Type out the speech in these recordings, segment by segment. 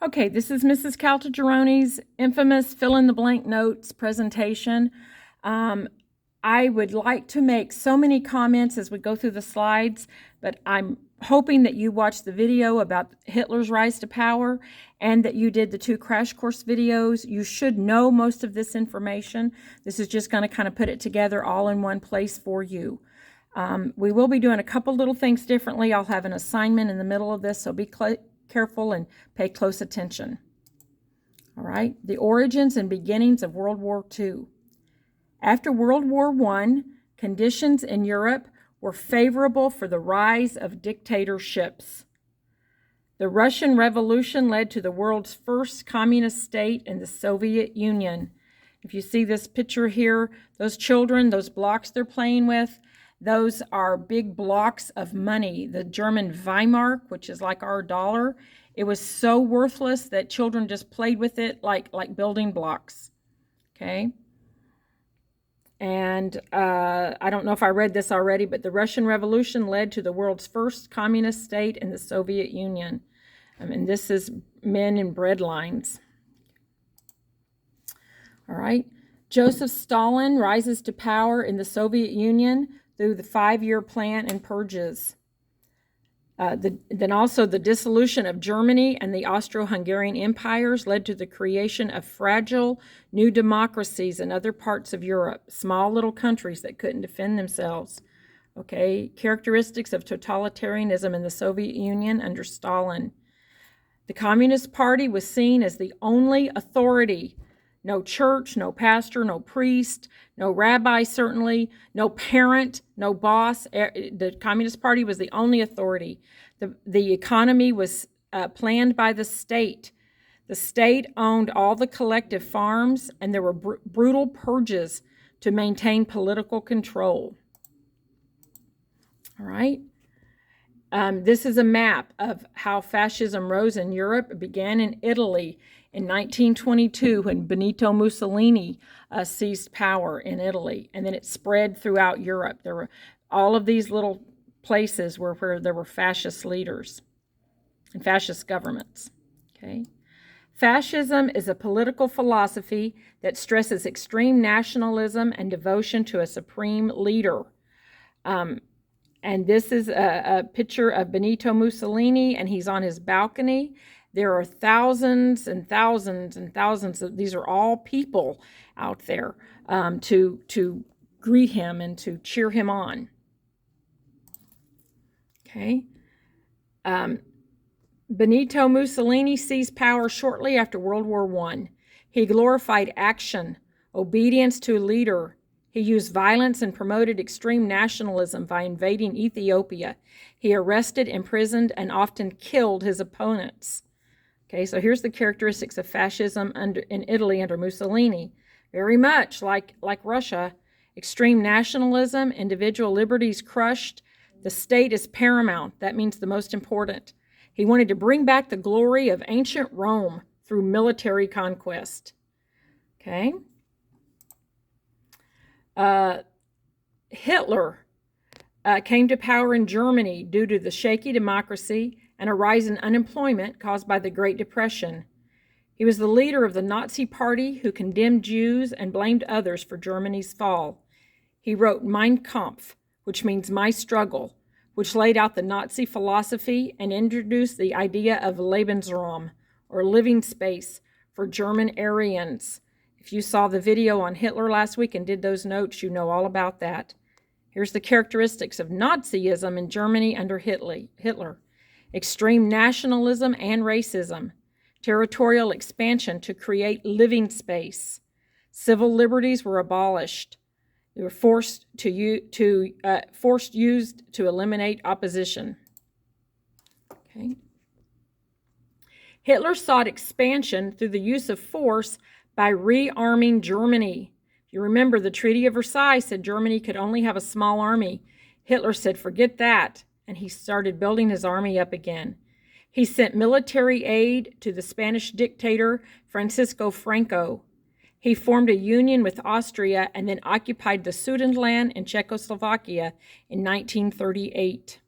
Okay, this is Mrs. Caltagerone's infamous fill-in-the-blank notes presentation. I would like to make so many comments as we go through the slides, but I'm hoping that you watched the video about Hitler's rise to power and that you did the 2 crash course videos. You should know most of this information. This is just going to kind of put it together all in one place for you. We will be doing a couple little things differently. I'll have an assignment in the middle of this, so be careful and pay close attention. All right, the origins and beginnings of World War II. After World War I, conditions in Europe were favorable for the rise of dictatorships. The Russian Revolution led to the world's first communist state in the Soviet Union. If you see this picture here, those children, those blocks they're playing with, those are big blocks of money. The German Weimar, which is like our dollar, it was so worthless that children just played with it like building blocks. Okay. And I don't know if I read this already, but the Russian Revolution led to the world's first communist state in the Soviet Union. And this is men in bread lines. All right. Joseph Stalin rises to power in the Soviet Union through the 5-year plan and purges. Then also the dissolution of Germany and the Austro-Hungarian empires led to the creation of fragile new democracies in other parts of Europe, small little countries that couldn't defend themselves. Okay, characteristics of totalitarianism in the Soviet Union under Stalin. The Communist Party was seen as the only authority. No church, no pastor, no priest, no rabbi, certainly, no parent, no boss. The Communist Party was the only authority. The economy was planned by the state. The state owned all the collective farms, and there were brutal purges to maintain political control. All right. This is a map of how fascism rose in Europe. It began in Italy in 1922 when Benito Mussolini seized power in Italy, and then it spread throughout Europe. There were all of these little places where there were fascist leaders and fascist governments. Okay. Fascism is a political philosophy that stresses extreme nationalism and devotion to a supreme leader. And this is a picture of Benito Mussolini, and he's on his balcony. There are thousands and thousands and thousands of, these are all people out there to greet him and to cheer him on. Okay. Benito Mussolini seized power shortly after World War I. He glorified action, obedience to a leader. He used violence and promoted extreme nationalism by invading Ethiopia. He arrested, imprisoned, and often killed his opponents. Okay, so here's the characteristics of fascism in Italy under Mussolini. Very much like Russia, extreme nationalism, individual liberties crushed. The state is paramount. That means the most important. He wanted to bring back the glory of ancient Rome through military conquest. Okay. Hitler came to power in Germany due to the shaky democracy and a rise in unemployment caused by the Great Depression. He was the leader of the Nazi Party who condemned Jews and blamed others for Germany's fall. He wrote Mein Kampf, which means my struggle, which laid out the Nazi philosophy and introduced the idea of Lebensraum, or living space, for German Aryans. If you saw the video on Hitler last week and did those notes, you know all about that. Here's the characteristics of Nazism in Germany under Hitler. Extreme nationalism and racism. Territorial expansion to create living space. Civil liberties were abolished. They were forced used to eliminate opposition. Okay. Hitler sought expansion through the use of force by rearming Germany. If you remember, the Treaty of Versailles said Germany could only have a small army. Hitler said, forget that, and he started building his army up again. He sent military aid to the Spanish dictator Francisco Franco. He formed a union with Austria and then occupied the Sudetenland in Czechoslovakia in 1938.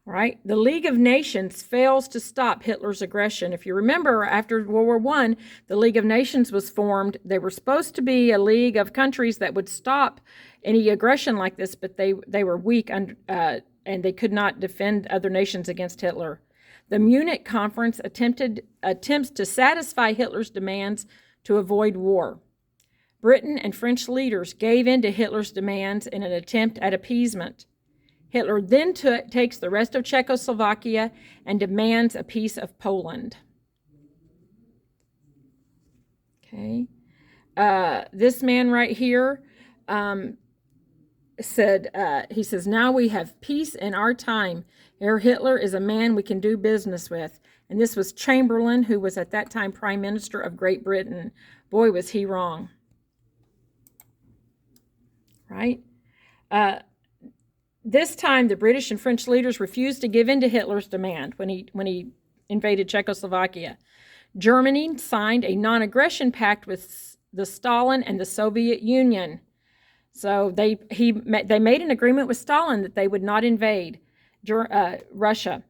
All right, the League of Nations fails to stop Hitler's aggression. If you remember, after World War I, the League of Nations was formed. They were supposed to be a league of countries that would stop any aggression like this, but they were weak and they could not defend other nations against Hitler. The Munich Conference attempts to satisfy Hitler's demands to avoid war. Britain and French leaders gave in to Hitler's demands in an attempt at appeasement. Hitler then takes the rest of Czechoslovakia and demands a piece of Poland. Okay. This man right here he says, now we have peace in our time. Herr Hitler is a man we can do business with. And this was Chamberlain, who was at that time Prime Minister of Great Britain. Boy, was he wrong. Right? This time, the British and French leaders refused to give in to Hitler's demand when he invaded Czechoslovakia. Germany signed a non-aggression pact with the Stalin and the Soviet Union. So they made an agreement with Stalin that they would not invade Russia.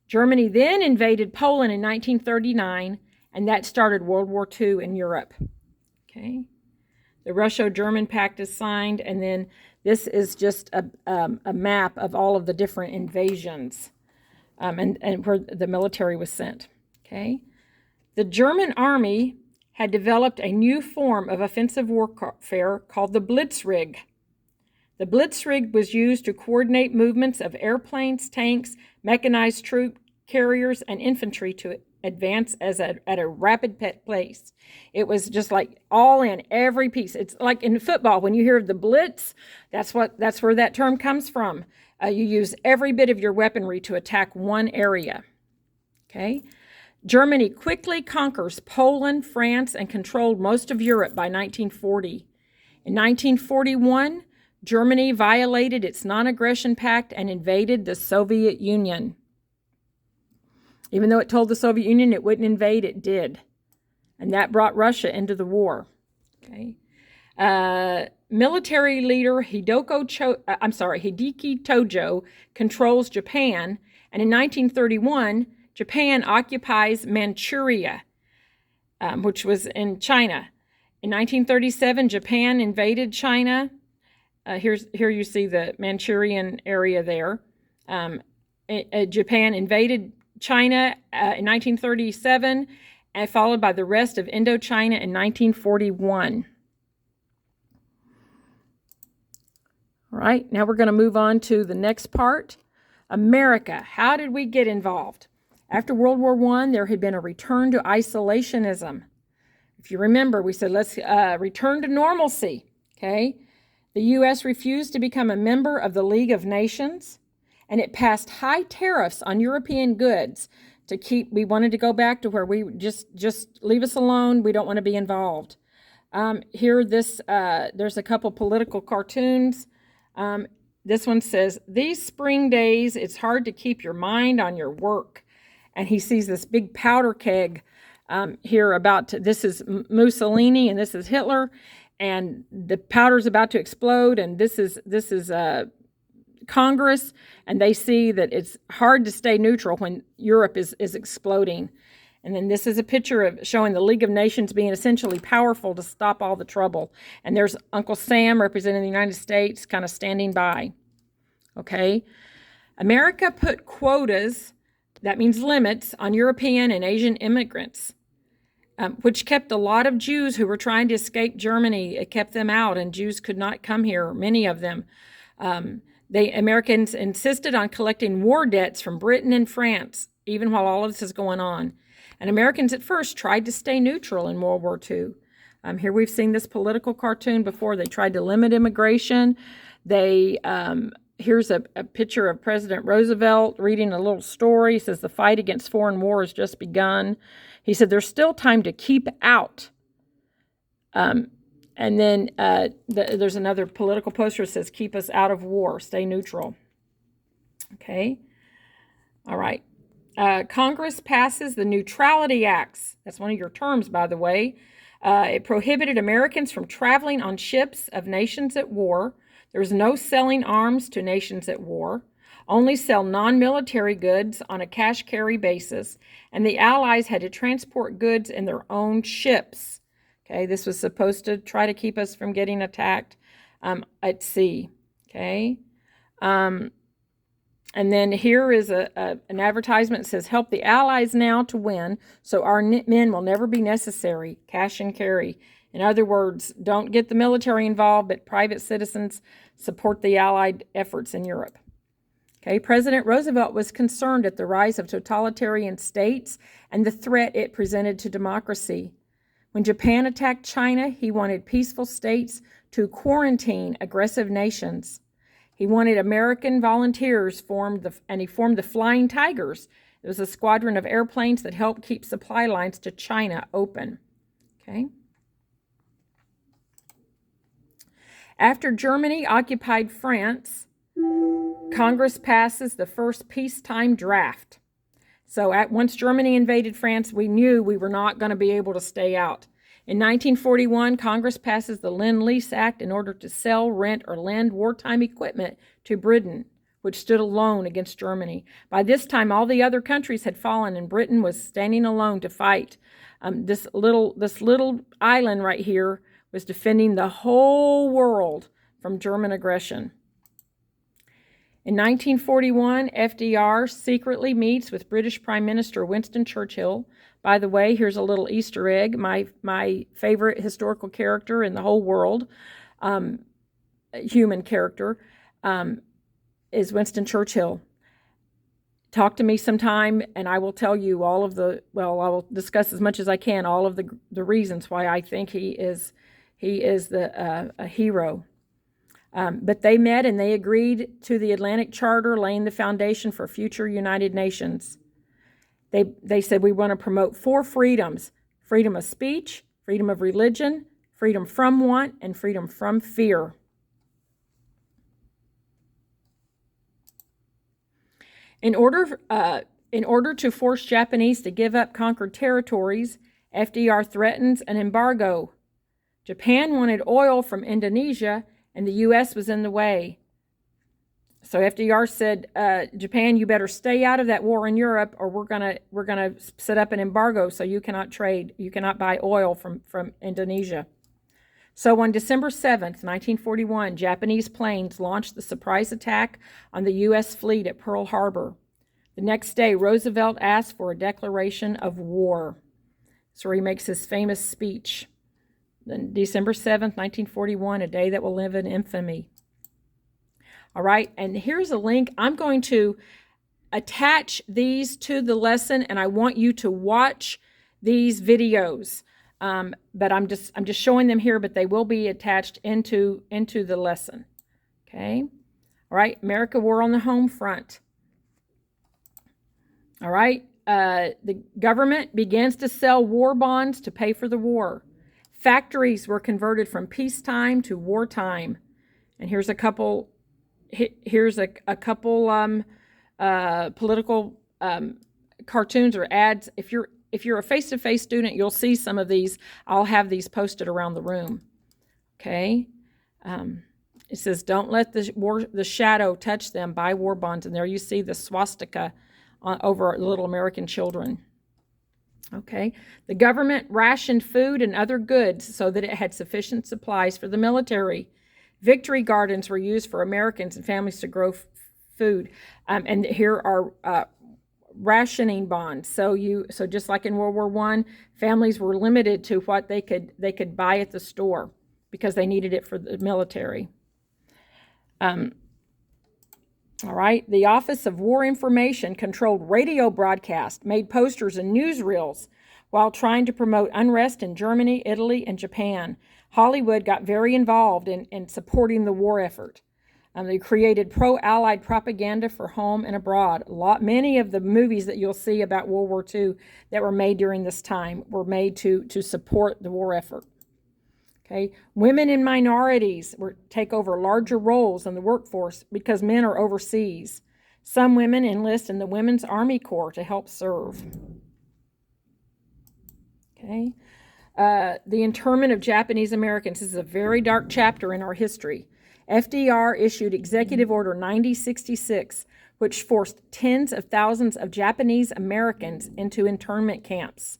Germany then invaded Poland in 1939, and that started World War II in Europe. Okay. The Russo-German Pact is signed, and then this is just a map of all of the different invasions and where the military was sent. Okay. The German army had developed a new form of offensive warfare called the Blitzkrieg. The Blitzkrieg was used to coordinate movements of airplanes, tanks, mechanized troop carriers, and infantry to advance at a rapid pace. It was just like all in, every piece. It's like in football, when you hear of the blitz, that's where that term comes from. You use every bit of your weaponry to attack one area. Okay? Germany quickly conquers Poland, France, and controlled most of Europe by 1940. In 1941, Germany violated its non-aggression pact and invaded the Soviet Union. Even though it told the Soviet Union it wouldn't invade, it did. And that brought Russia into the war. Okay. Military leader Hideki Tojo controls Japan, and in 1931, Japan occupies Manchuria, which was in China. In 1937, Japan invaded China. Here you see the Manchurian area there. Japan invaded China in 1937, and followed by the rest of Indochina in 1941. All right, now we're going to move on to the next part. America, how did we get involved? After World War I, there had been a return to isolationism. If you remember, we said, let's return to normalcy, okay? The U.S. refused to become a member of the League of Nations, and it passed high tariffs on European goods we wanted to go back to where we just leave us alone. We don't want to be involved. Here, there's a couple political cartoons. This one says, these spring days, it's hard to keep your mind on your work. And he sees this big powder keg here this is Mussolini and this is Hitler, and the powder's about to explode, and this is Congress, and they see that it's hard to stay neutral when Europe is exploding. And then this is a picture of showing the League of Nations being essentially powerful to stop all the trouble. And there's Uncle Sam representing the United States kind of standing by. Okay? America put quotas, that means limits, on European and Asian immigrants, which kept a lot of Jews who were trying to escape Germany. It kept them out, and Jews could not come here, many of them. Americans insisted on collecting war debts from Britain and France, even while all of this is going on. And Americans at first tried to stay neutral in World War II. Here we've seen this political cartoon before. They tried to limit immigration. Here's a picture of President Roosevelt reading a little story. He says, the fight against foreign war has just begun. He said, there's still time to keep out. And then there's another political poster that says, keep us out of war, stay neutral. Okay. All right. Congress passes the Neutrality Acts. That's one of your terms, by the way. It prohibited Americans from traveling on ships of nations at war. There was no selling arms to nations at war. only sell non-military goods on a cash carry basis, and the Allies had to transport goods in their own ships. Okay, this was supposed to try to keep us from getting attacked at sea. Okay. And then here is an advertisement that says, help the Allies now to win, so our men will never be necessary, cash and carry. In other words, don't get the military involved, but private citizens support the Allied efforts in Europe. Okay, President Roosevelt was concerned at the rise of totalitarian states and the threat it presented to democracy. When Japan attacked China, he wanted peaceful states to quarantine aggressive nations. He wanted American volunteers and he formed the Flying Tigers. It was a squadron of airplanes that helped keep supply lines to China open. Okay. After Germany occupied France, Congress passes the first peacetime draft. So once Germany invaded France, we knew we were not going to be able to stay out. In 1941, Congress passes the Lend-Lease Act in order to sell, rent, or lend wartime equipment to Britain, which stood alone against Germany. By this time, all the other countries had fallen, and Britain was standing alone to fight. This little island right here was defending the whole world from German aggression. In 1941, FDR secretly meets with British Prime Minister Winston Churchill. By the way, here's a little Easter egg. My favorite historical character in the whole world, human character, is Winston Churchill. Talk to me sometime, and I will tell you I will discuss as much as I can all of the reasons why I think he is a hero. But they met and they agreed to the Atlantic Charter, laying the foundation for future United Nations. They said, we want to promote 4 freedoms: freedom of speech, freedom of religion, freedom from want, and freedom from fear. In order to force Japanese to give up conquered territories, FDR threatens an embargo. Japan wanted oil from Indonesia, and the U.S. was in the way. So FDR said, Japan, you better stay out of that war in Europe, or we're gonna set up an embargo so you cannot trade, you cannot buy oil from Indonesia. So on December 7th, 1941, Japanese planes launched the surprise attack on the U.S. fleet at Pearl Harbor. The next day, Roosevelt asked for a declaration of war. So he makes his famous speech. Then December 7th, 1941, a day that will live in infamy. All right, and here's a link. I'm going to attach these to the lesson, and I want you to watch these videos. But I'm just showing them here, but they will be attached into the lesson. Okay. All right. America War on the Home Front. All right. The government begins to sell war bonds to pay for the war. Factories were converted from peacetime to wartime. And here's a couple. Here's a couple political cartoons or ads. If you're a face-to-face student, you'll see some of these. I'll have these posted around the room. Okay. It says, "Don't let the shadow touch them. Buy war bonds." And there you see the swastika over little American children. Okay. The government rationed food and other goods so that it had sufficient supplies for the military. Victory gardens were used for Americans and families to grow food. And here are rationing bonds. So just like in World War I, families were limited to what they could buy at the store because they needed it for the military. All right. The Office of War Information controlled radio broadcast, made posters and newsreels while trying to promote unrest in Germany, Italy, and Japan. Hollywood got very involved in supporting the war effort. They created pro-Allied propaganda for home and abroad. Many of the movies that you'll see about World War II that were made during this time were made to support the war effort. Okay, women and minorities take over larger roles in the workforce because men are overseas. Some women enlist in the Women's Army Corps to help serve. Okay, the internment of Japanese Americans. This is a very dark chapter in our history. FDR issued Executive Order 9066, which forced tens of thousands of Japanese Americans into internment camps.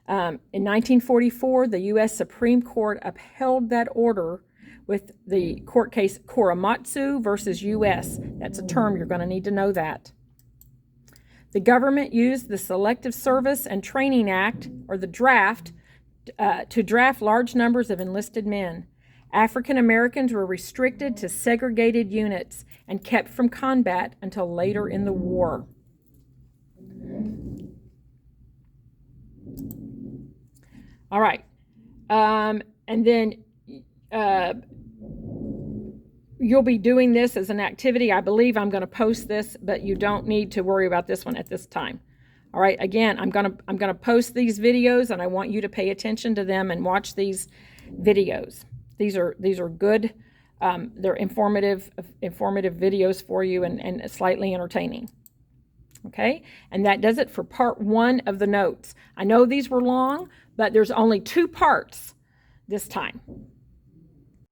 In 1944, the U.S. Supreme Court upheld that order with the court case Korematsu versus U.S. That's a term, you're going to need to know that. The government used the Selective Service and Training Act, or the draft, to draft large numbers of enlisted men. African Americans were restricted to segregated units and kept from combat until later in the war. All right. And then you'll be doing this as an activity. I believe I'm going to post this, but you don't need to worry about this one at this time. All right. Again, I'm going to post these videos, and I want you to pay attention to them and watch these videos. These are good. They're informative videos for you and slightly entertaining. Okay, and that does it for part 1 of the notes. I know these were long, but there's only 2 parts this time.